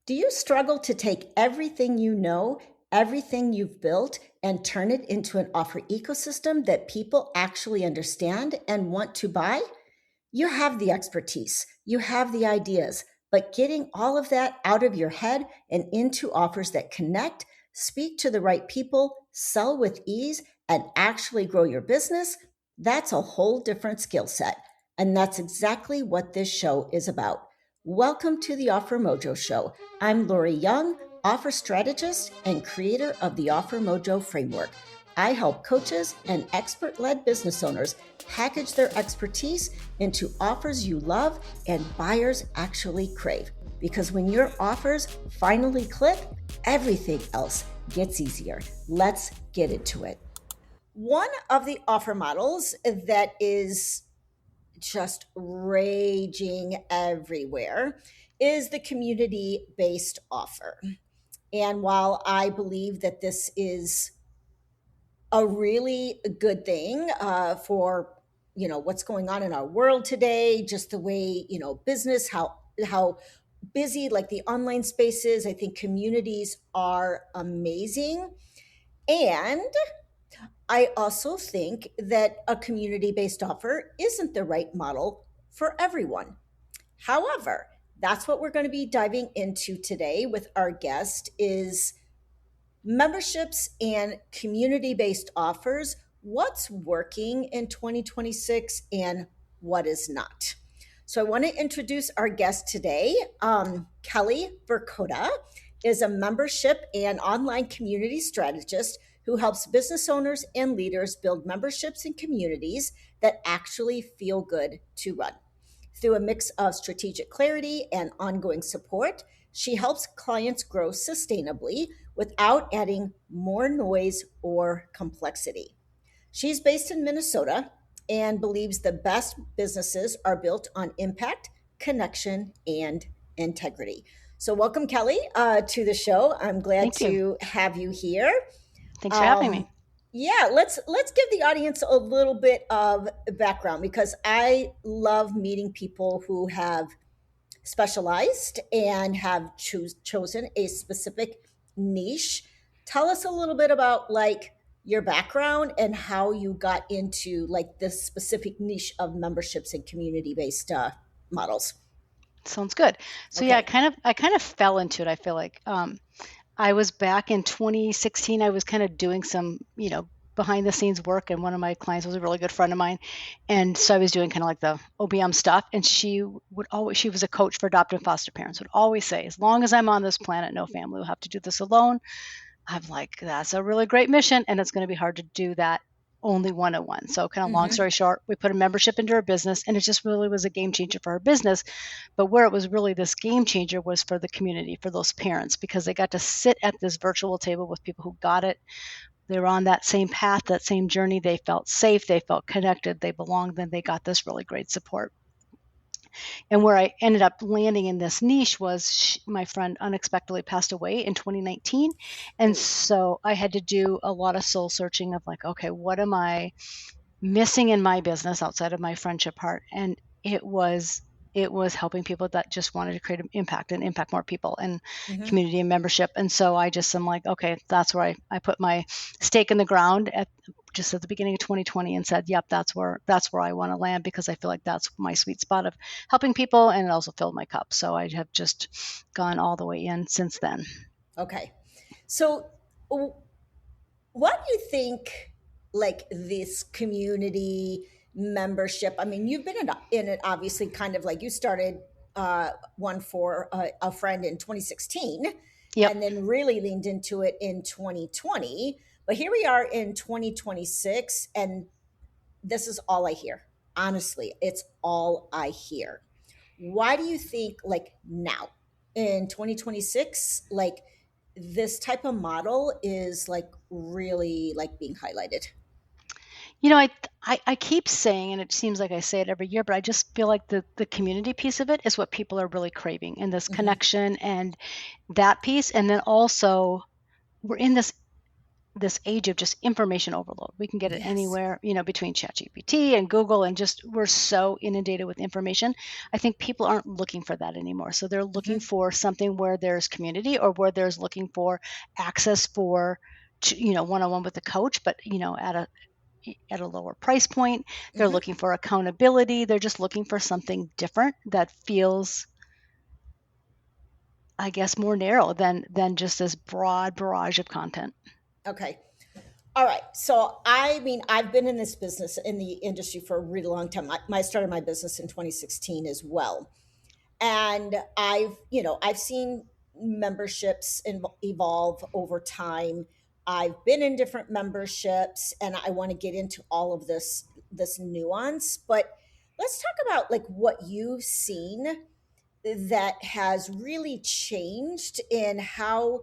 Do you struggle to take everything you know, everything you've built, and turn it into an offer ecosystem that people actually understand and want to buy? You have the expertise, you have the ideas, but getting all of that out of your head and into offers that connect, speak to the right people, sell with ease, and actually grow your business, that's a whole different skill set. And that's exactly what this show is about. Welcome to the OfferMojo Show. I'm Lori Young, offer strategist and creator of the OfferMojo framework. I help coaches and expert-led business owners package their expertise into offers you love and buyers actually crave. Because when your offers finally click, everything else gets easier. Let's get into it. One of the offer models that is just raging everywhere is the community-based offer. And while I believe that this is a really good thing for what's going on in our world today, just the way business, how busy like the online space is, I think communities are amazing. And I also think that a community-based offer isn't the right model for everyone. However, that's what we're going to be diving into today with our guest is memberships and community-based offers. What's working in 2026 and what is not? So I want to introduce our guest today. Kelly Verkota is a membership and online community strategist who helps business owners and leaders build memberships and communities that actually feel good to run. Through a mix of strategic clarity and ongoing support, she helps clients grow sustainably without adding more noise or complexity. She's based in Minnesota and believes the best businesses are built on impact, connection, and integrity. So welcome, Kelly, to the show. I'm glad Thank you. to have you here. Thanks for having me. Yeah, let's give the audience a little bit of background because I love meeting people who have specialized and have chosen a specific niche. Tell us a little bit about like your background and how you got into like this specific niche of memberships and community-based models. Sounds good. So yeah, Okay. I kind of fell into it. I feel like I was back in 2016. I was kind of doing some, behind the scenes work, and one of my clients was a really good friend of mine, and so I was doing kind of like the OBM stuff. And she was a coach for adoptive foster parents. Would always say, as long as I'm on this planet, no family will have to do this alone. I'm like, that's a really great mission, and it's going to be hard to do that only one-on-one. So kind of long story short, we put a membership into her business, and it just really was a game changer for her business. But where it was really this game changer was for the community, for those parents, because they got to sit at this virtual table with people who got it. They were on that same path, that same journey. They felt safe, they felt connected, they belonged, and they got this really great support. And where I ended up landing in this niche was my friend unexpectedly passed away in 2019. And so I had to do a lot of soul searching of like, okay, what am I missing in my business outside of my friendship part? And it was helping people that just wanted to create an impact and impact more people and community and membership. And so I just am like, okay, that's where I put my stake in the ground at the beginning of 2020 and said, yep, that's where I want to land, because I feel like that's my sweet spot of helping people, and it also filled my cup. So I have just gone all the way in since then. Okay. So what do you think like this community membership? I mean, you've been in it obviously, kind of like you started one for a friend in 2016 Yep. and then really leaned into it in 2020. But here we are in 2026, and this is all I hear. Honestly, it's all I hear. Why do you think like now in 2026, like this type of model is like really like being highlighted? I keep saying, and it seems like I say it every year, but I just feel like the community piece of it is what people are really craving, and this connection and that piece. And then also we're in this age of just information overload. We can get it Yes. anywhere, between ChatGPT and Google, and just we're so inundated with information. I think people aren't looking for that anymore. So they're looking for something where there's community, or where there's looking for access for, one-on-one with a coach, but at a lower price point. They're looking for accountability. They're just looking for something different that feels, I guess, more narrow than just this broad barrage of content. Okay. All right. So, I mean, I've been in this business, in the industry, for a really long time. I started my business in 2016 as well. And I've seen memberships evolve over time. I've been in different memberships, and I want to get into all of this nuance. But let's talk about like what you've seen that has really changed in how,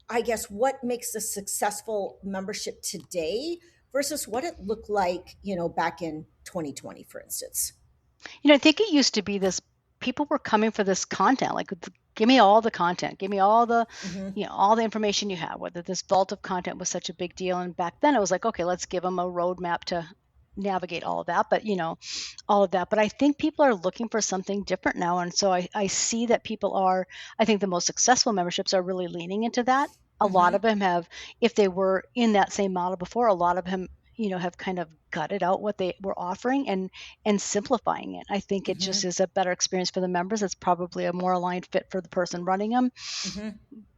I guess, what makes a successful membership today versus what it looked like, back in 2020, for instance. I think it used to be this, people were coming for this content, like, give me all the content, give me all the, all the information you have, whether this vault of content was such a big deal. And back then it was like, okay, let's give them a roadmap to navigate all of that. But, all of that. But I think people are looking for something different now. And so I see that I think the most successful memberships are really leaning into that. A lot of them have, if they were in that same model before, a lot of them, have kind of gutted out what they were offering and simplifying it. I think it just is a better experience for the members. It's probably a more aligned fit for the person running them,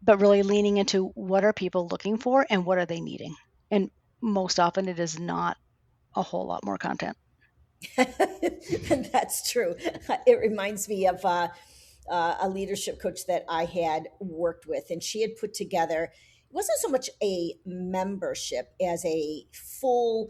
but really leaning into what are people looking for and what are they needing. And most often it is not a whole lot more content. That's true. It reminds me of a leadership coach that I had worked with, and she had put together, it wasn't so much a membership as a full,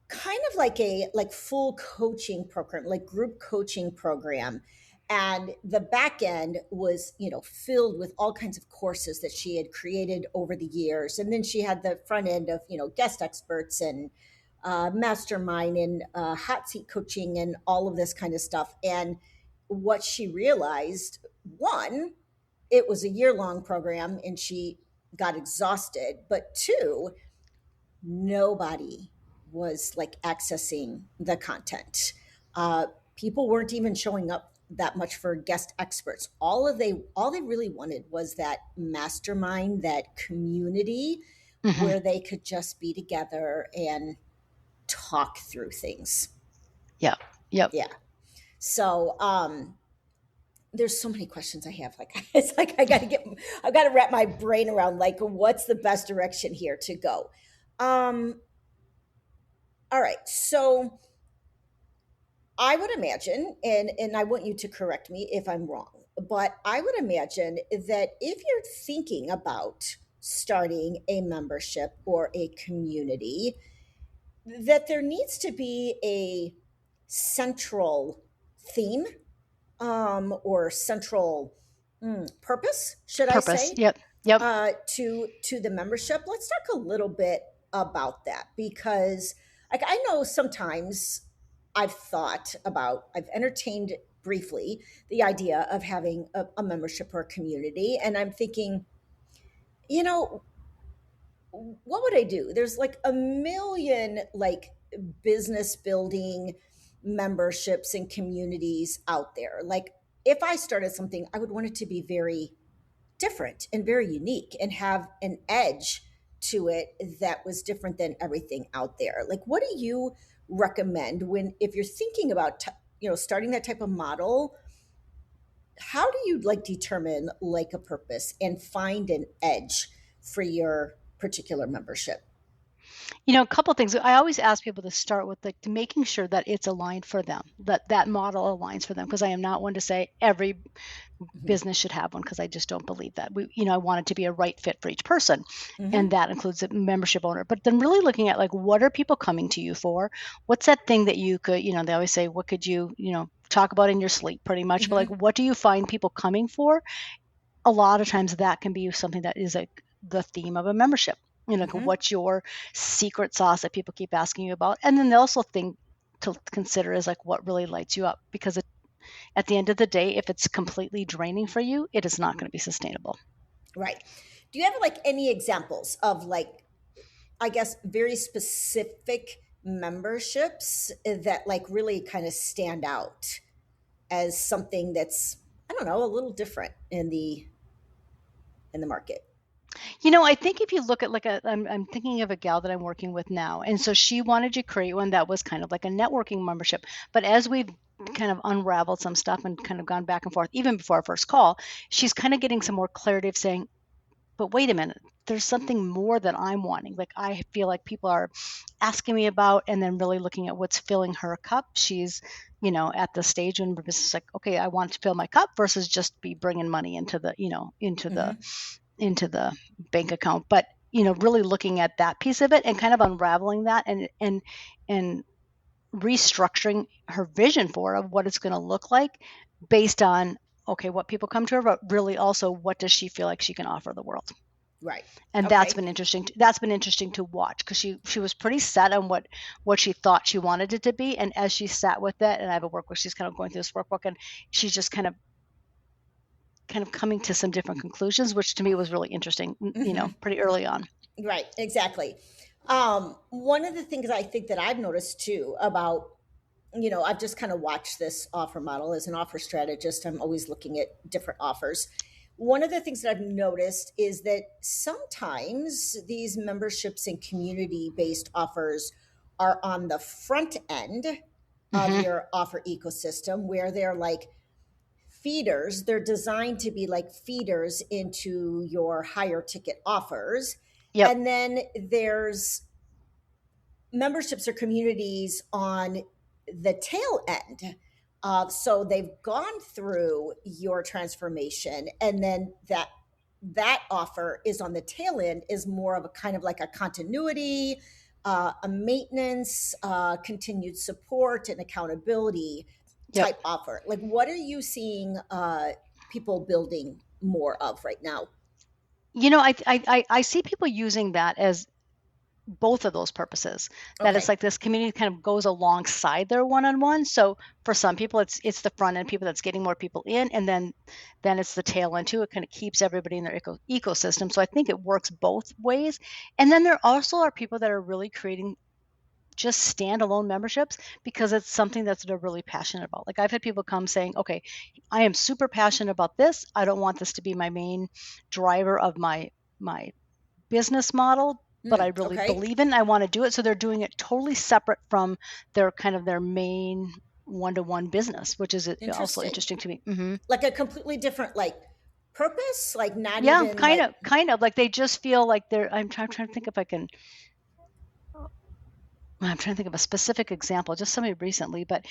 kind of like a full coaching program, like group coaching program. And the back end was, filled with all kinds of courses that she had created over the years. And then she had the front end of, guest experts and mastermind and hot seat coaching and all of this kind of stuff. And what she realized, one, it was a year-long program and she got exhausted. But two, nobody was like accessing the content. People weren't even showing up that much for guest experts. All they really wanted was that mastermind, that community where they could just be together and talk through things. Yep. Yeah. So there's so many questions I have. Like, it's like I've got to wrap my brain around like what's the best direction here to go. All right. So I would imagine, and I want you to correct me if I'm wrong, but I would imagine that if you're thinking about starting a membership or a community, that there needs to be a central theme, or central purpose, should I say? Yep. To the membership. Let's talk a little bit about that, because like I know sometimes I've entertained briefly the idea of having a membership or a community, and I'm thinking, what would I do? There's like a million like business building memberships and communities out there. Like if I started something, I would want it to be very different and very unique and have an edge to it that was different than everything out there. Like what do you recommend if you're thinking about starting that type of model? How do you like determine like a purpose and find an edge for your particular membership? A couple of things. I always ask people to start with like making sure that it's aligned for them, that model aligns for them, because I am not one to say every business should have one, because I just don't believe that. I want it to be a right fit for each person, and that includes a membership owner. But then really looking at like, what are people coming to you for? What's that thing that you could, they always say, what could you, talk about in your sleep, pretty much. But like, what do you find people coming for? A lot of times that can be something that is like the theme of a membership. What's your secret sauce that people keep asking you about? And then the also thing to consider is like what really lights you up, because at the end of the day, if it's completely draining for you, it is not going to be sustainable. Right. Do you have like any examples of like, I guess, very specific memberships that like really kind of stand out as something that's, I don't know, a little different in the market? I think if you look at I'm thinking of a gal that I'm working with now, and so she wanted to create one that was kind of like a networking membership. But as we've kind of unraveled some stuff and kind of gone back and forth, even before our first call, she's kind of getting some more clarity of saying, but wait a minute, there's something more that I'm wanting. Like I feel like people are asking me about, and then really looking at what's filling her cup. She's, at the stage when her business is like, okay, I want to fill my cup versus just be bringing money into the, into the bank account. But, really looking at that piece of it and kind of unraveling that and restructuring her vision for of what it's going to look like based on, okay, what people come to her, but really also what does she feel like she can offer the world. Right. And Okay. that's been interesting. That's been interesting to watch because she was pretty set on what she thought she wanted it to be. And as she sat with it, and I have a work where she's kind of going through this workbook, and she's just kind of coming to some different conclusions, which to me was really interesting, pretty early on. Right, exactly. One of the things I think that I've noticed too about, I've just kind of watched this offer model as an offer strategist. I'm always looking at different offers. One of the things that I've noticed is that sometimes these memberships and community based offers are on the front end of your offer ecosystem where they're like feeders. They're designed to be like feeders into your higher ticket offers. Yep. And then there's memberships or communities on the tail end. So they've gone through your transformation, and then that offer is on the tail end is more of a kind of like a continuity, a maintenance, continued support, and accountability type offer. Like, what are you seeing people building more of right now? I see people using that as both of those purposes, that it's Okay. like this community kind of goes alongside their one-on-one. So for some people it's the front end people that's getting more people in, and then it's the tail end too. It kind of keeps everybody in their ecosystem. So I think it works both ways. And then there also are people that are really creating just standalone memberships because it's something that they're really passionate about. Like I've had people come saying, okay, I am super passionate about this. I don't want this to be my main driver of my business model, but I really Okay. believe in it. I want to do it. So they're doing it totally separate from their main one-to-one business, which is also Interesting. interesting to me. Like a completely different like purpose, like not Yeah, even kind like of, like they just feel like I'm trying to think if I can. I'm trying to think of a specific example, just somebody recently, but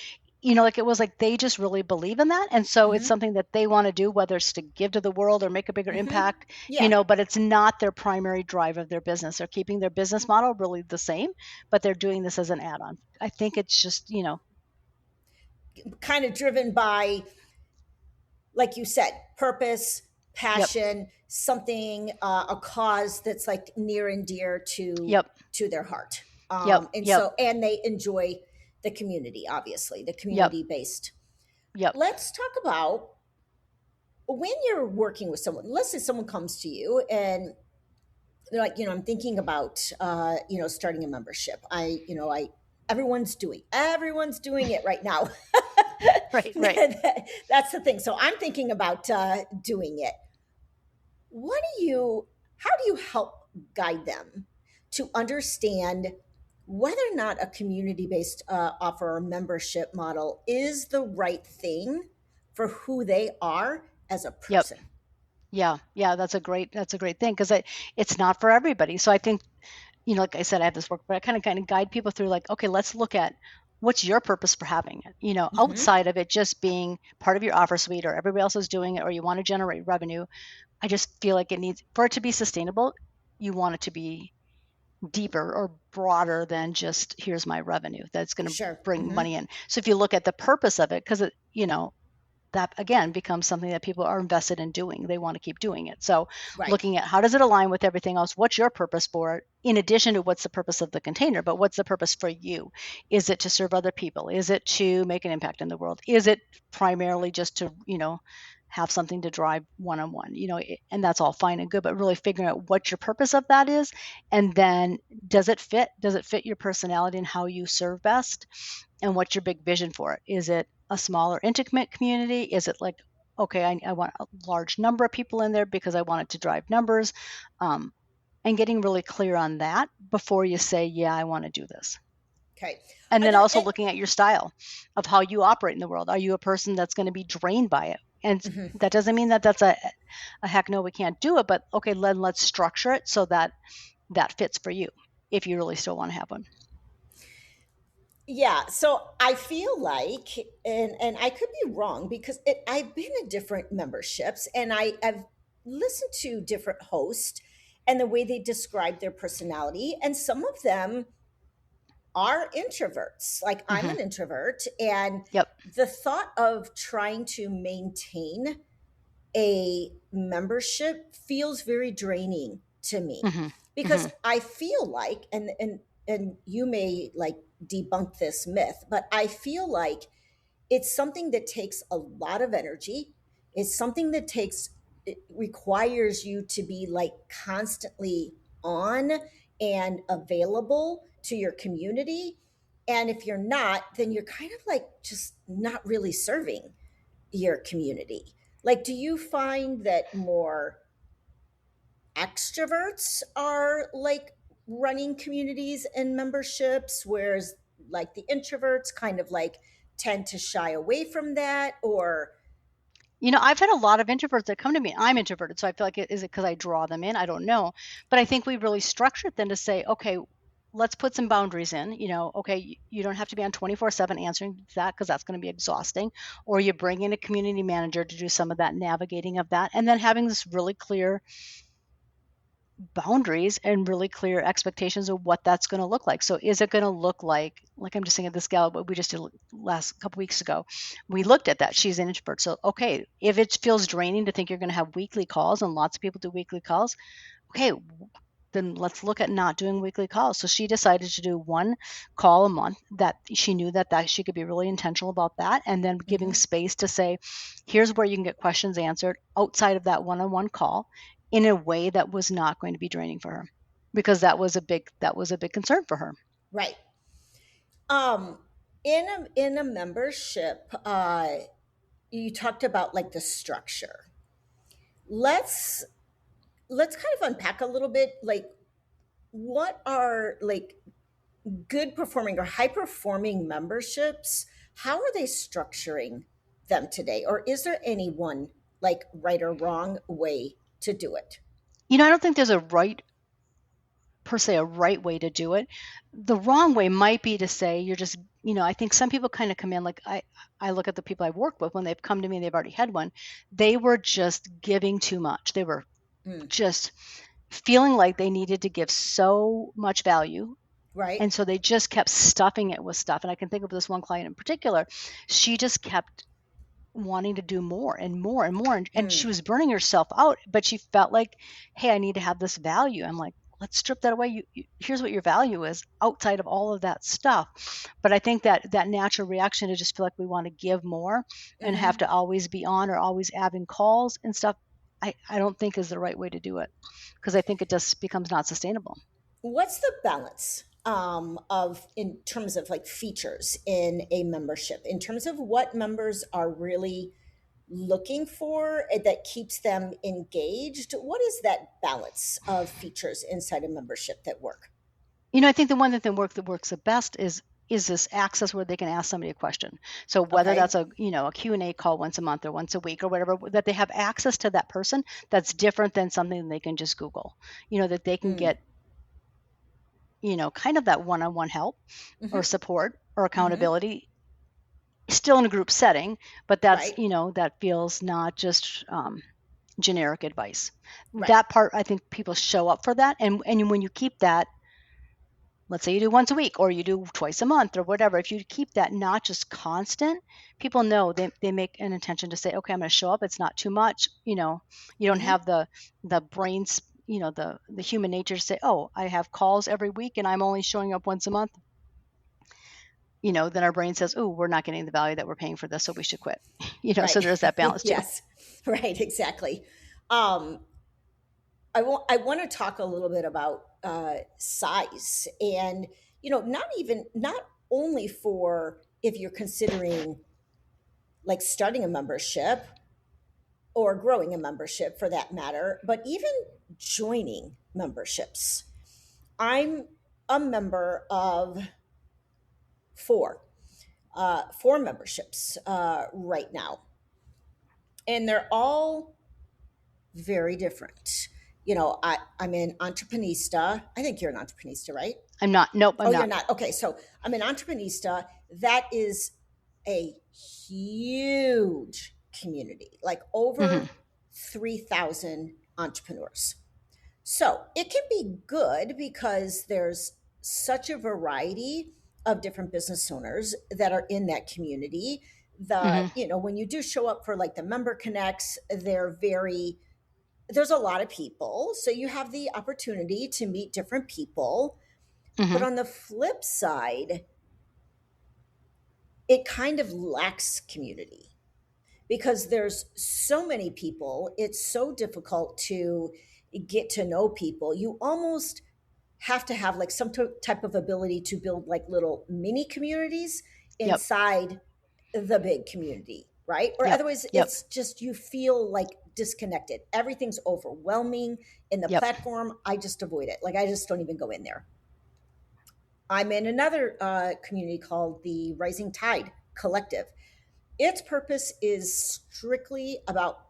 like it was like they just really believe in that. And so it's something that they want to do, whether it's to give to the world or make a bigger impact, yeah, but it's not their primary drive of their business. They're keeping their business model really the same, but they're doing this as an add-on. I think it's just, kind of driven by, like you said, purpose, yep, passion, something, a cause that's like near and dear yep, to their heart. yep, And yep, so, and they enjoy the community, obviously, the yep, community based. yep, Let's talk about when you're working with someone. Let's say someone comes to you and they're like, I'm thinking about, starting a membership. Everyone's doing it right now. right, right. That's the thing. So I'm thinking about doing it. How do you help guide them to understand whether or not a community based offer or membership model is the right thing for who they are as a Yep. person? Yeah, that's a great thing because it's not for everybody. So I think, like I said, I have this work, but I kind of guide people through like, okay, let's look at what's your purpose for having it, outside of it just being part of your offer suite or everybody else is doing it or you want to generate revenue. I just feel like for it to be sustainable, you want it to be deeper or broader than just here's my revenue that's going to Sure. bring money in. So if you look at the purpose of it, because that again becomes something that people are invested in doing. They want to keep doing it. So Right. looking at how does it align with everything else? What's your purpose for it? In addition to what's the purpose of the container, but what's the purpose for you? Is it to serve other people? Is it to make an impact in the world? Is it primarily just to, have something to drive one-on-one, and that's all fine and good, but really figuring out what your purpose of that is. And then does it fit your personality and how you serve best? And what's your big vision for it? Is it a smaller, intimate community? Is it like, okay, I want a large number of people in there because I want it to drive numbers? And getting really clear on that before you say, yeah, I want to do this. Okay. And then also looking at your style of how you operate in the world. Are you a person that's going to be drained by it? And that doesn't mean that that's a heck no, we can't do it. But okay, let's structure it so that fits for you if you really still want to have one. Yeah, so I feel like, and I could be wrong because I've been in different memberships and I've listened to different hosts and the way they describe their personality, and some of them are introverts. Like I'm an introvert, and the thought of trying to maintain a membership feels very draining to me because I feel like, and you may like debunk this myth, but I feel like it's something that takes a lot of energy. It's something that it requires you to be like constantly on and available to your community. And if you're not, then you're kind of like just not really serving your community. Like, do you find that more extroverts are like running communities and memberships, whereas like the introverts kind of like tend to shy away from that? Or I've had a lot of introverts that come to me. I'm introverted, so I feel like is it because I draw them in? I don't know. But I think we really structured then to say, okay, let's put some boundaries in. Okay, you don't have to be on 24/7 answering that because that's going to be exhausting. Or you bring in a community manager to do some of that navigating of that. And then having this really clear boundaries and really clear expectations of what that's going to look like. So is it going to look like I'm just thinking of this gal, but we just did last couple weeks ago, we looked at that. She's an introvert. So, okay, if it feels draining to think you're going to have weekly calls, and lots of people do weekly calls, okay, then let's look at not doing weekly calls. So she decided to do one call a month that she knew that she could be really intentional about that. And then giving space to say, here's where you can get questions answered outside of that one-on-one call, in a way that was not going to be draining for her, because that was a big concern for her. Right. In a membership, you talked about like the structure. Let's kind of unpack a little bit, like what are like good performing or high performing memberships? How are they structuring them today? Or is there any one like right or wrong way to do it? I don't think there's a right way to do it. The wrong way might be to say you're just, I think some people kind of come in, like I look at the people I've worked with when they've come to me and they've already had one, they were just giving too much. They were just feeling like they needed to give so much value. Right. And so they just kept stuffing it with stuff. And I can think of this one client in particular. She just kept wanting to do more and more and more. And she was burning herself out, but she felt like, hey, I need to have this value. I'm like, let's strip that away. Here's what your value is outside of all of that stuff. But I think that natural reaction to just feel like we want to give more and have to always be on or always having calls and stuff, I don't think is the right way to do it, because I think it just becomes not sustainable. What's the balance of in terms of like features in a membership, in terms of what members are really looking for that keeps them engaged? What is that balance of features inside a membership that work? I think the one that works the best is this access where they can ask somebody a question. So whether that's a Q&A call once a month or once a week or whatever, that they have access to that person that's different than something they can just Google, that they can get, kind of that one-on-one help or support or accountability, still in a group setting, but that's, that feels not just generic advice. Right. That part, I think people show up for that. And when you keep that, let's say you do once a week or you do twice a month or whatever, if you keep that not just constant, people know they make an intention to say, okay, I'm going to show up. It's not too much. You don't have the brains, the human nature to say, oh, I have calls every week and I'm only showing up once a month. Then our brain says, oh, we're not getting the value that we're paying for this, so we should quit. Right. So there's that balance too. Yes. Right, exactly. Um, I want to talk a little bit about size, and not only for if you're considering like starting a membership or growing a membership for that matter, but even joining memberships. I'm a member of four, four memberships right now, and they're all very different. I'm an entreprenista. I think you're an entreprenista, right? I'm not. Nope, I'm Oh, you're not. not. Okay, so I'm an entreprenista. That is a huge community, like Hmm. over 3,000 entrepreneurs. So it can be good because there's such a variety of different business owners that are in that community. Hmm. When you do show up for like the member connects, there's a lot of people. So you have the opportunity to meet different people. But Hmm. on the flip side, it kind of lacks community because there's so many people. It's so difficult to get to know people. You almost have to have like some type of ability to build like little mini communities Yep. inside the big community, right? Or Yep. otherwise Yep. it's just you feel like disconnected. Everything's overwhelming in the Yep. platform. I just avoid it. Like I just don't even go in there. I'm in another community called the Rising Tide Collective. Its purpose is strictly about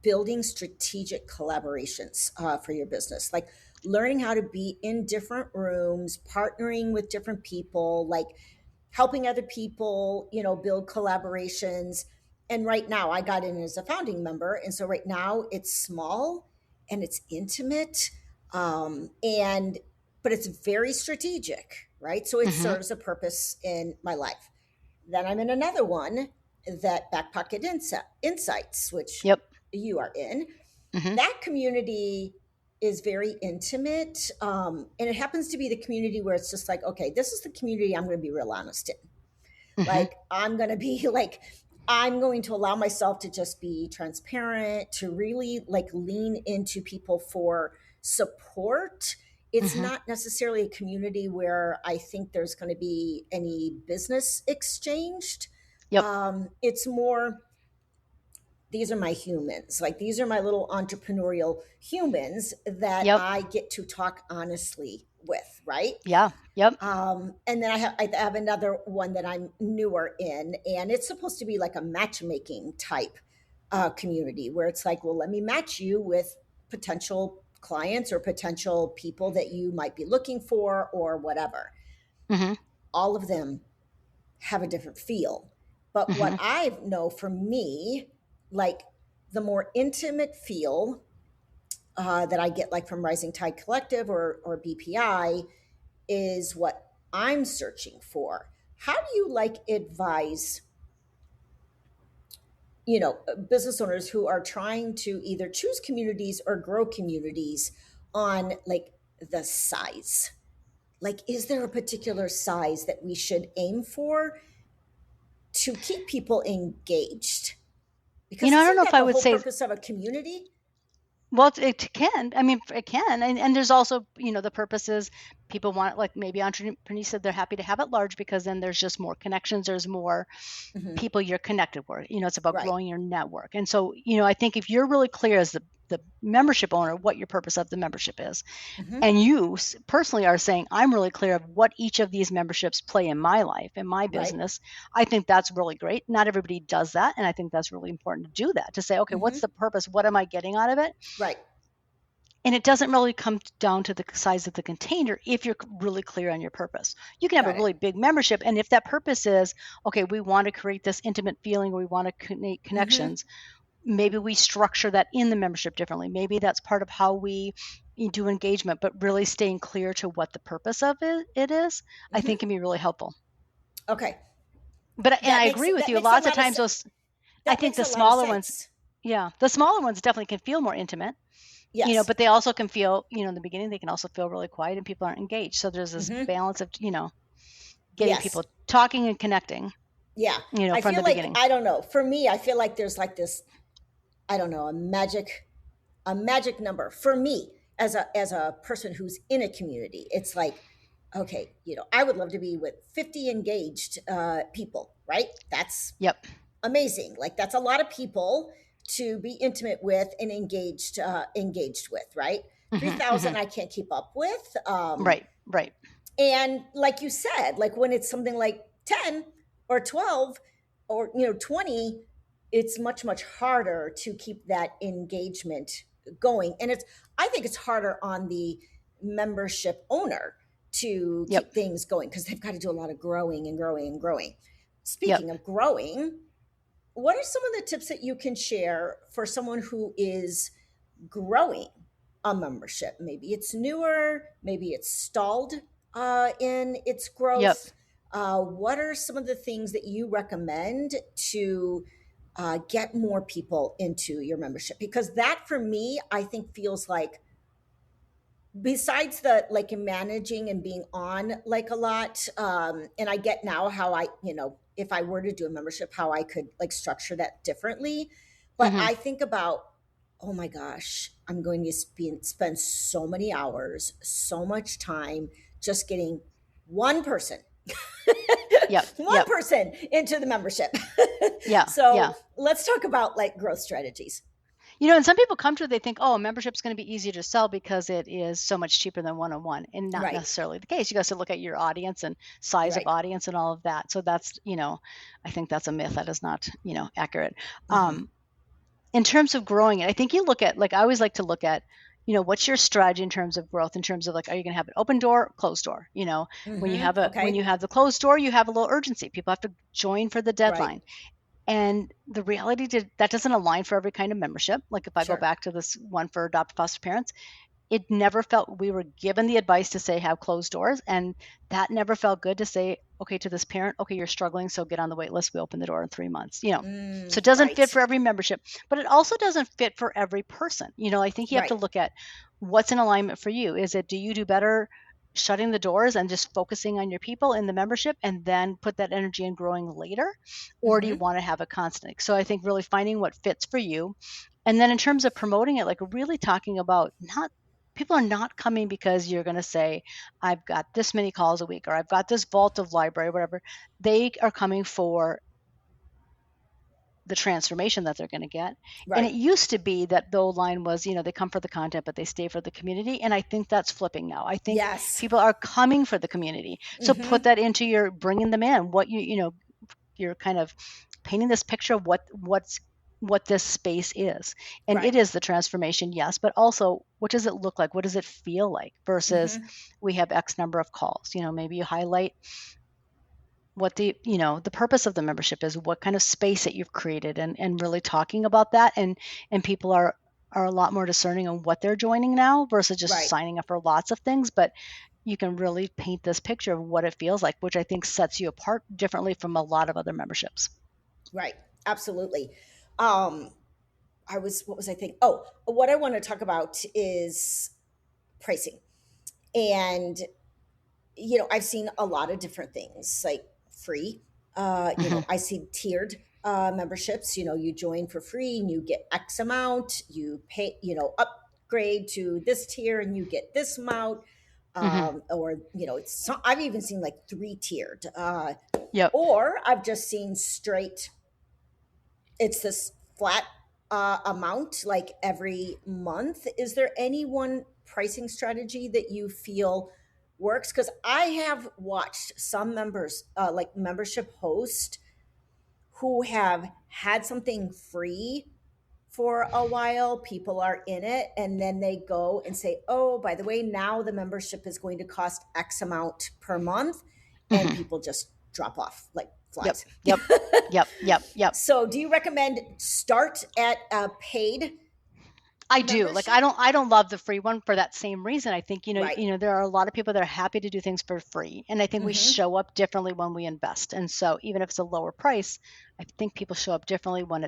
building strategic collaborations for your business, like learning how to be in different rooms, partnering with different people, like helping other people, build collaborations. And right now, I got in as a founding member, and so right now it's small and it's intimate, and but it's very strategic, right? So it Hmm. serves a purpose in my life. Then I'm in another one, that Back Pocket Insights, which Yep. you are in. Hmm. That community is very intimate. And it happens to be the community where it's just like, okay, this is the community I'm going to be real honest in. Hmm. Like, I'm going to be like, I'm going to allow myself to just be transparent, to really like lean into people for support. It's Hmm. not necessarily a community where I think there's going to be any business exchanged. Yep. It's more, these are my humans. Like, these are my little entrepreneurial humans that Yep. I get to talk honestly with, right? Yeah. Yep. And then I have another one that I'm newer in, and it's supposed to be like a matchmaking type community where it's like, well, let me match you with potential clients or potential people that you might be looking for or whatever. Hmm. All of them have a different feel. But Hmm. what I know for me, like the more intimate feel that I get, like from Rising Tide Collective or BPI, is what I'm searching for. How do you like advise, business owners who are trying to either choose communities or grow communities on like the size? Like, is there a particular size that we should aim for to keep people engaged? Because I don't isn't know if that I the would whole say. purpose of a community? Well, it can. I mean, it can, and there's also, the purpose is people want, like maybe entrepreneurs said they're happy to have it large because then there's just more connections, there's more Hmm. people you're connected with. It's about Right. growing your network. And so, I think if you're really clear as the membership owner what your purpose of the membership is, Hmm. and you personally are saying, I'm really clear of what each of these memberships play in my life, in my Right. business, I think that's really great. Not everybody does that. And I think that's really important to do that, to say, okay, what's Hmm. the purpose? What am I getting out of it? Right. And it doesn't really come down to the size of the container if you're really clear on your purpose. You can have a Got it. really big membership, and if that purpose is, okay, we want to create this intimate feeling, we want to create Hmm. connections, maybe we structure that in the membership differently. Maybe that's part of how we do engagement, but really staying clear to what the purpose of it is, I think Hmm. can be really helpful. Okay. And I agree with That you. makes a Lots of lot of times those, I that think makes the a lot of smaller ones, sense. yeah, the smaller ones definitely can feel more intimate. Yes. But they also can feel, in the beginning, they can also feel really quiet and people aren't engaged. So there's this Hmm. balance of, getting Yes. people talking and connecting, Yeah. I from feel the like, beginning. I don't know. For me, I feel like there's like this, I don't know, a magic number for me as a person who's in a community. It's like, okay, I would love to be with 50 engaged people, right? That's Yep. amazing. Like that's a lot of people to be intimate with and engaged with, right? Hmm. 3,000 Hmm. I can't keep up with. Right. Right. And like you said, like when it's something like 10 or 12 or 20, it's much harder to keep that engagement going. And I think it's harder on the membership owner to Yep. keep things going because they've got to do a lot of growing and growing and growing. Yep. Speaking of growing, what are some of the tips that you can share for someone who is growing a membership? Maybe it's newer, maybe it's stalled in its Yep. growth. What are some of the things that you recommend to get more people into your membership? Because that for me, I think feels like, besides the like managing and being on like a lot, and I get now how if I were to do a membership, how I could like structure that differently. But Hmm. I think about, oh my gosh, I'm going to spend so many hours, so much time just getting one person Yep. one Yep. person into the membership. Yeah. So Yeah. let's talk about like growth strategies. And some people come to it, they think, oh, membership's going to be easier to sell because it is so much cheaper than one-on-one, and not Right, necessarily the case. You got to look at your audience and size of right. audience and all of that. So that's, I think that's a myth. That is not, accurate. Hmm. In terms of growing it, I think you look at, like, I always like to look at, what's your strategy in terms of growth, in terms of like, are you going to have an open door, closed door? Hmm. When you Okay. have the closed door, you have a little urgency. People have to join for the Right. deadline. And the reality that doesn't align for every kind of membership. Like if I go Sure. back to this one for adopted foster parents, it never felt, we were given the advice to say have closed doors, and that never felt good to say, okay, to this parent, okay, you're struggling, so get on the wait list, we open the door in 3 months. So it doesn't fit Right. for every membership, but it also doesn't fit for every person. I think you have Right. to look at what's in alignment for you. Do you do better shutting the doors and just focusing on your people in the membership and then put that energy in growing later? Or do you Hmm. want to have a constant? So I think really finding what fits for you. And then in terms of promoting it, like really talking about, not people are not coming because you're going to say, I've got this many calls a week, or I've got this vault of library, whatever. They are coming for the transformation that they're going to get. And Right. it used to be that the old line was, they come for the content, but they stay for the community. And I think that's flipping now. I think Yes. people are coming for the community. So put Hmm. that into your bringing them in. You're kind of painting this picture of what this space is. And Right. it is the transformation, yes, but also what does it look like? What does it feel like? Versus Hmm. we have X number of calls. Maybe you highlight what the purpose of the membership is, what kind of space that you've created, and really talking about that. And people are a lot more discerning on what they're joining now versus just Right. signing up for lots of things. But you can really paint this picture of what it feels like, which I think sets you apart differently from a lot of other memberships. Right. Absolutely. Um, what was I thinking? Oh, what I want to talk about is pricing. And, I've seen a lot of different things like free. Hmm. I see tiered memberships. You join for free and you get X amount. You pay, upgrade to this tier and you get this amount. Hmm. Or, I've even seen like three tiered. Yep. Or I've just seen straight, it's this flat amount like every month. Is there any one pricing strategy that you feel works? Because I have watched some members, like membership hosts, who have had something free for a while. People are in it, and then they go and say, oh, by the way, now the membership is going to cost X amount per month. And Hmm. people just drop off like Yep. flies. Yep. Yep. Yep. Yep. So, do you recommend start at a paid I do. Like membership? I don't love the free one for that same reason. I think, Right. there are a lot of people that are happy to do things for free. And I think we Mm-hmm. show up differently when we invest. And so even if it's a lower price, I think people show up differently when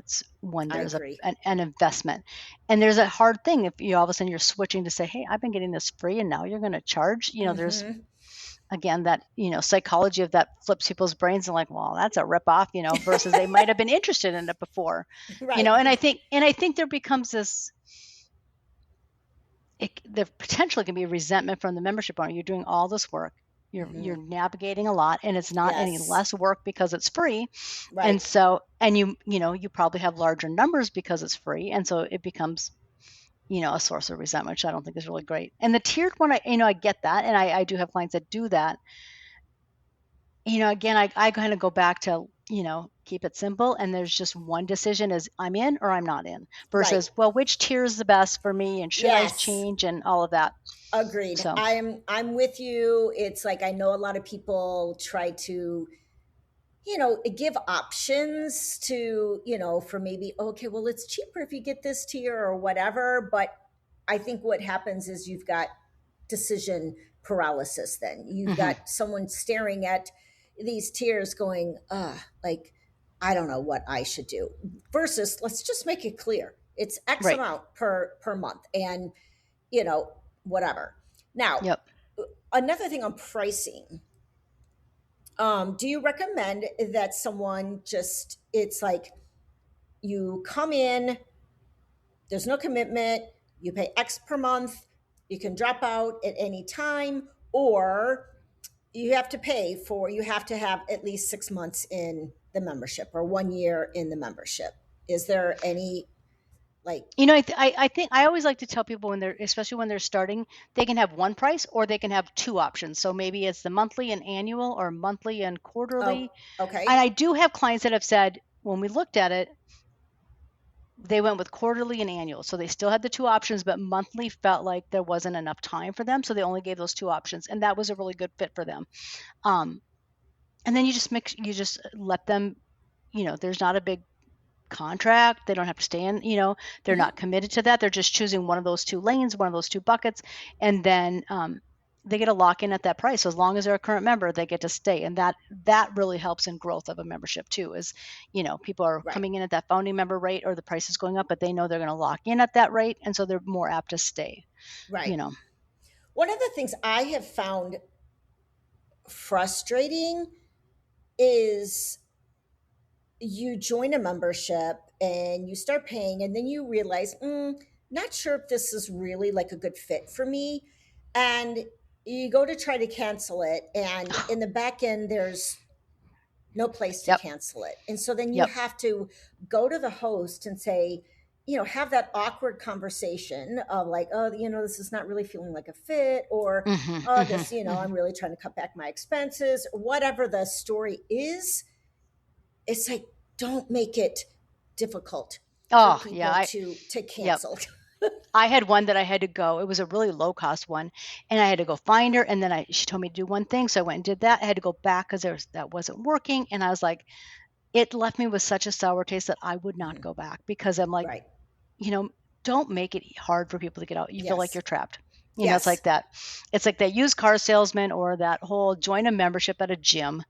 I there's agree. an investment. And there's a hard thing if you all of a sudden you're switching to say, hey, I've been getting this free and now you're going to charge. Mm-hmm. again, that, psychology of that flips people's brains and like, well, that's a ripoff, versus they might have been interested in it before, Right. and I think there becomes this, there potentially can be resentment from the membership owner. You're doing all this work. You're navigating a lot, and it's not any Yes. less work because it's free. And Right. so, and you probably have larger numbers because it's free. And so it becomes, a source of resentment, which I don't think is really great. And the tiered one, I get that. And I do have clients that do that. Again, I kind of go back to, keep it simple. And there's just one decision is I'm in or I'm not in Right. versus, well, which tier is the best for me? And should I Yes. change and all of that? Agreed. So, I'm with you. It's like I know a lot of people try to, give options to, for maybe, okay, well, it's cheaper if you get this tier or whatever. But I think what happens is you've got decision paralysis then. You've got someone staring at these tiers going, like, I don't know what I should do. Versus, let's just make it clear. It's X right. amount per month and, whatever. Now, Yep. another thing on pricing. Do you recommend that someone just, it's like you come in, there's no commitment, you pay X per month, you can drop out at any time, or you have to pay for, you have to have at least 6 months in the membership or 1 year in the membership? Is there any like, I think I always like to tell people when they're, especially when they're starting, they can have one price or they can have two options. So maybe it's the monthly and annual or monthly and quarterly. oh, okay, And I do have clients that have said, when we looked at it, they went with quarterly and annual. So they still had the two options, but monthly felt like there wasn't enough time for them. So they only gave those two options. And that was a really good fit for them. And then you just let them, there's not a big contract. They don't have to stay in, they're not committed to that. They're just choosing one of those two lanes, one of those two buckets. And then they get a lock in at that price. So as long as they're a current member, they get to stay. And that really helps in growth of a membership too, is, people are right, coming in at that founding member rate or the price is going up, but they know they're going to lock in at that rate. And so they're more apt to stay, right. One of the things I have found frustrating is you join a membership and you start paying and then you realize, not sure if this is really like a good fit for me. And you go to try to cancel it, and in the back end there's no place to Yep. cancel it. And so then you Yep. have to go to the host and say, have that awkward conversation of like, oh, this is not really feeling like a fit, or oh, this, I'm really trying to cut back my expenses, whatever the story is. It's like, don't make it difficult for Oh people yeah. to Yep. cancel. I had one that I had to go. It was a really low cost one, and I had to go find her. And then she told me to do one thing, so I went and did that. I had to go back because that wasn't working, and I was like, it left me with such a sour taste that I would not go back, because I'm like, Right. Don't make it hard for people to get out. You feel like Yes. you're trapped. It's Yes. like that. It's like that used car salesman or that whole join a membership at a gym,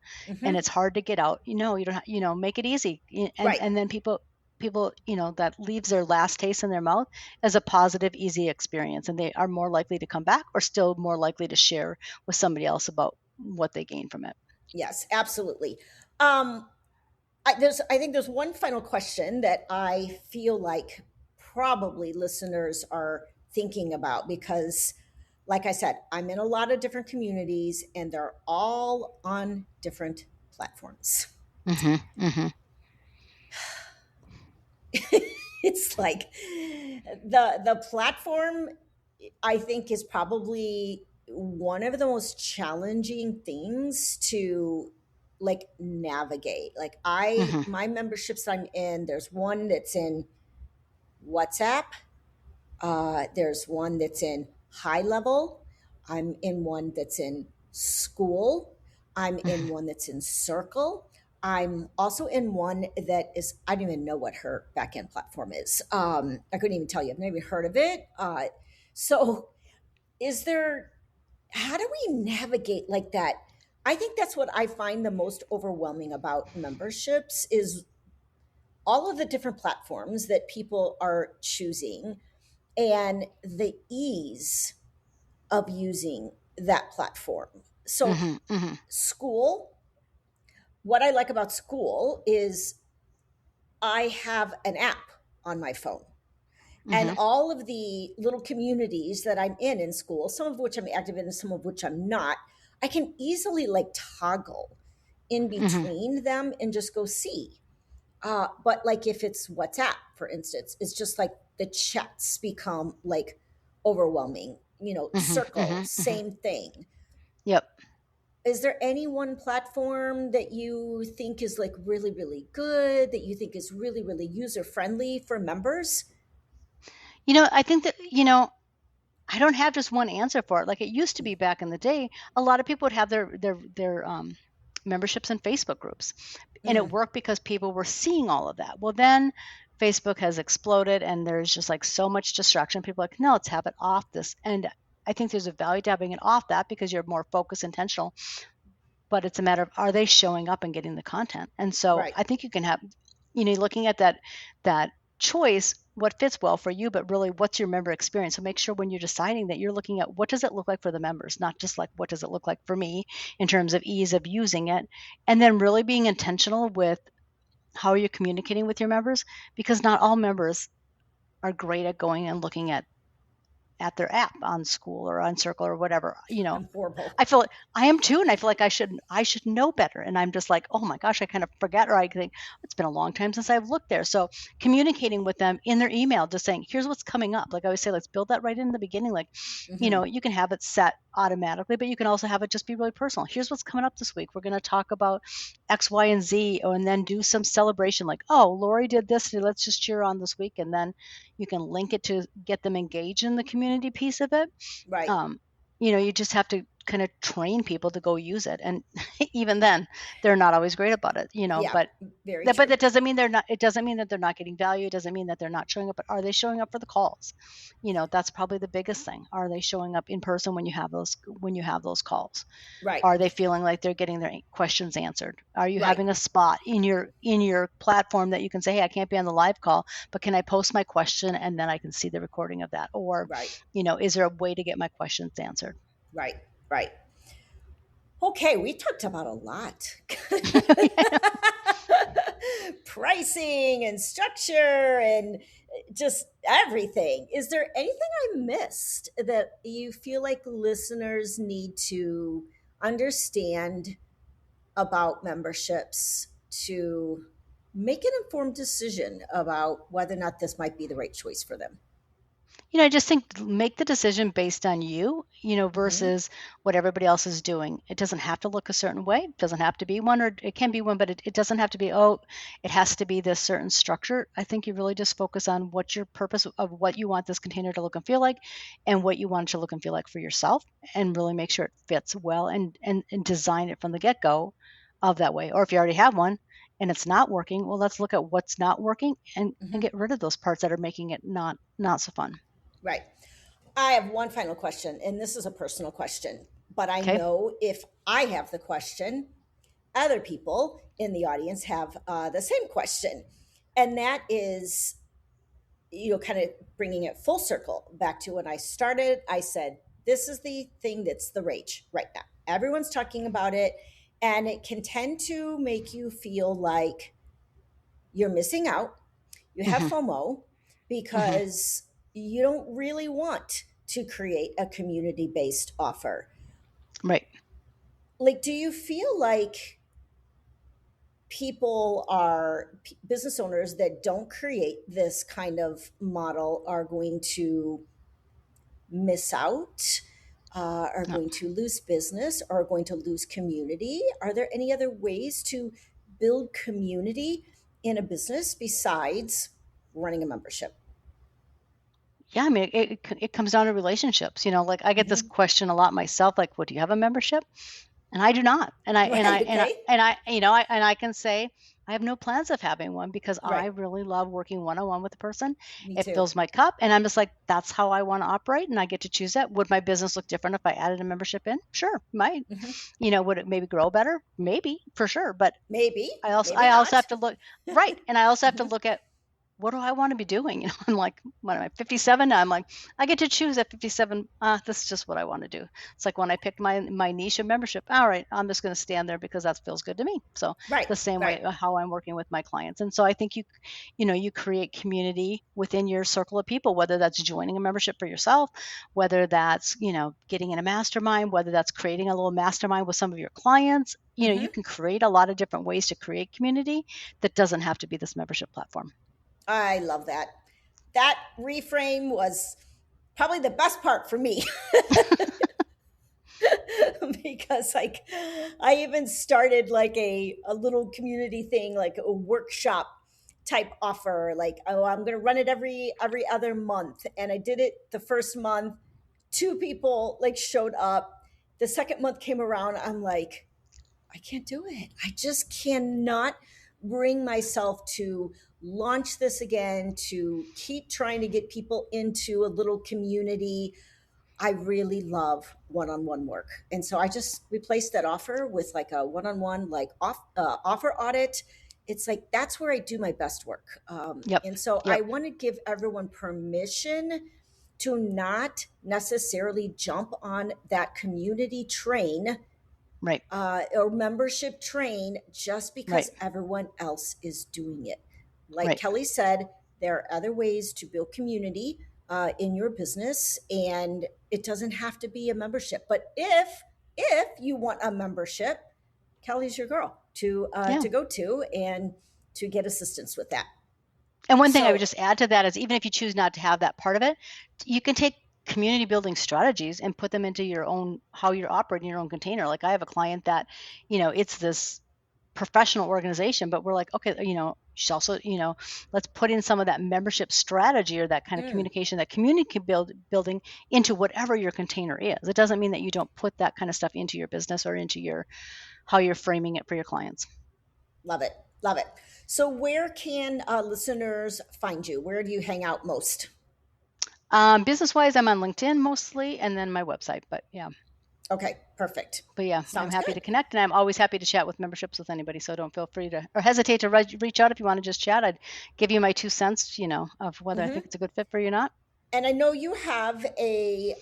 and it's hard to get out. You don't. Make it easy, Right. and then people, that leaves their last taste in their mouth as a positive, easy experience, and they are more likely to come back or still more likely to share with somebody else about what they gain from it. Yes, absolutely. I think there's one final question that I feel like probably listeners are thinking about, because like I said, I'm in a lot of different communities and they're all on different platforms. It's like the platform, I think, is probably one of the most challenging things to like navigate. Like my memberships I'm in, there's one that's in WhatsApp, there's one that's in high level, I'm in one that's in school, I'm in one that's in circle, I'm also in one that is, I don't even know what her backend platform is. I couldn't even tell you. I've never even heard of it. So is there, how do we navigate like that? I think that's what I find the most overwhelming about memberships is all of the different platforms that people are choosing and the ease of using that platform. So Mm-hmm. Mm-hmm. school, what I like about school is I have an app on my phone, and Mm-hmm. all of the little communities that I'm in school, some of which I'm active in and some of which I'm not, I can easily like toggle in Mm-hmm. between them and just go see. But like if it's WhatsApp, for instance, it's just like the chats become like overwhelming. Mm-hmm. Circle, Mm-hmm. Mm-hmm. same thing. Yep. Is there any one platform that you think is like really, really good, that you think is really, really user friendly for members? I think that, I don't have just one answer for it. Like it used to be back in the day, a lot of people would have their memberships in Facebook groups, and it Mm, worked because people were seeing all of that. Well, then Facebook has exploded, and there's just like so much distraction. People are like, no, let's have it off this, and I think there's a value to having it off that because you're more focused, intentional. But it's a matter of, are they showing up and getting the content? And so right. I think you can have, looking at that choice, what fits well for you, but really what's your member experience. So make sure when you're deciding that you're looking at what does it look like for the members, not just like what does it look like for me in terms of ease of using it, and then really being intentional with how you're communicating with your members, because not all members are great at going and looking at their app on school or on Circle or whatever. I'm horrible. I feel like I am too, and I feel like I should know better. And I'm just like, oh my gosh, I kind of forget, or I think it's been a long time since I've looked there. So communicating with them in their email, just saying, here's what's coming up. Like I always say, let's build that right in the beginning. Like, Hmm. you can have it set automatically, but you can also have it just be really personal. Here's what's coming up this week. We're going to talk about X, Y, and Z, and then do some celebration. Like, oh, Lori did this, so let's just cheer on this week, and then you can link it to get them engaged in the community piece of it. Right. um, you just have to kind of train people to go use it, and even then they're not always great about it, Yeah, but very that, but true. that doesn't mean it doesn't mean that they're not getting value. It doesn't mean that they're not showing up, but are they showing up for the calls? That's probably the biggest thing. Are they showing up in person when you have those calls? Right. Are they feeling like they're getting their questions answered? Are you Right. having a spot in your platform that you can say, hey, I can't be on the live call, but can I post my question and then I can see the recording of that? Or, Right. is there a way to get my questions answered? Right. Right. Okay, we talked about a lot. Pricing and structure and just everything. Is there anything I missed that you feel like listeners need to understand about memberships to make an informed decision about whether or not this might be the right choice for them? I just think make the decision based on you, Hmm. versus what everybody else is doing. It doesn't have to look a certain way. It doesn't have to be one, or it can be one, but it doesn't have to be, oh, it has to be this certain structure. I think you really just focus on what's your purpose of what you want this container to look and feel like, and what you want it to look and feel like for yourself, and really make sure it fits well, and design it from the get-go of that way. Or if you already have one and it's not working, well, let's look at what's not working, and Hmm. get rid of those parts that are making it not so fun. Right. I have one final question, and this is a personal question, but I Okay. know if I have the question, other people in the audience have the same question. And that is, kind of bringing it full circle back to when I started. I said, this is the thing that's the rage right now. Everyone's talking about it, and it can tend to make you feel like you're missing out. You have Mhm, FOMO mhm. because you don't really want to create a community based offer. Right. Like, do you feel like business owners that don't create this kind of model are going to miss out, are No. going to lose business, are going to lose community? Are there any other ways to build community in a business besides running a membership? Yeah, I mean, it comes down to relationships, like, I get this Hmm. question a lot myself, like, "Well, do you have a membership?" And I do not. And I and I Right. and I Okay. and I I can say I have no plans of having one because I Right. really love working one-on-one with the person. Me It too. fills my cup, and I'm just like, "That's how I wanna operate, and I get to choose that." Would my business look different if I added a membership in? Sure, might. Hmm. Would it maybe grow better? Maybe, for sure, but Maybe, I also maybe I also not. have to look right, and I also have to look at what do I want to be doing? You know, I'm like, what am I, 57 now? I'm like, I get to choose at 57. This is just what I want to do. It's like when I picked my niche of membership. All right, I'm just going to stand there because that feels good to me. So Right, the same way right. how I'm working with my clients. And so I think you create community within your circle of people, whether that's joining a membership for yourself, whether that's, getting in a mastermind, whether that's creating a little mastermind with some of your clients. You can create a lot of different ways to create community that doesn't have to be this membership platform. I love that. That reframe was probably the best part for me. Because like I even started like a little community thing, like a workshop type offer, like, oh, I'm going to run it every other month. And I did it the first month. Two people like showed up. The second month came around, I'm like, I can't do it. I just cannot bring myself to launch this again, to keep trying to get people into a little community. I really love one-on-one work. And so I just replaced that offer with like a one-on-one, like offer audit. It's like, that's where I do my best work. Yep. And so I Yep. want to give everyone permission to not necessarily jump on that community train, Right. or membership train, just Right. because everyone else is doing it. Like Right. Kelly said, there are other ways to build community in your business, and it doesn't have to be a membership. But if you want a membership, Kelly's your girl Yeah. to go to and to get assistance with that. And one thing I would So, just add to that is, even if you choose not to have that part of it, you can take community building strategies and put them into your own, how you're operating your own container. Like I have a client that, it's this professional organization, but we're like, okay, she's also, let's put in some of that membership strategy or that kind of mm, communication, that community building into whatever your container is. It doesn't mean that you don't put that kind of stuff into your business or into your, how you're framing it for your clients. love it, love it. So, where can listeners find you? Where do you hang out most? Business-wise, I'm on LinkedIn mostly, and then my website. But yeah, Okay, perfect. I'm Sounds happy good. to connect, and I'm always happy to chat with memberships with anybody. So don't feel free to, or hesitate to reach out if you want to just chat. I'd give you my 2 cents, of whether I think Hmm. it's a good fit for you or not. And I know you have a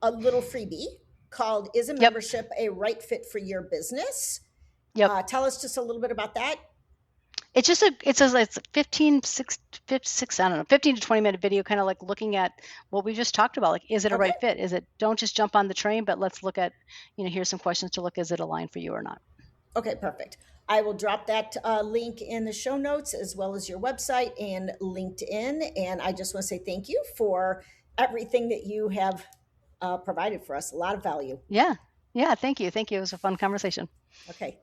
little freebie called "Is a Yep. Membership a Right Fit for Your Business?" Yep. Tell us just a little bit about that. It's 15 I don't know, 15 to 20-minute video, kind of like looking at what we just talked about. Like, is it a Okay, right fit? Don't just jump on the train, but let's look at, here's some questions to look, is it aligned for you or not? okay, perfect. I will drop that link in the show notes, as well as your website and LinkedIn. And I just want to say thank you for everything that you have provided for us. A lot of value. Yeah. Yeah. Thank you. Thank you. It was a fun conversation. Okay.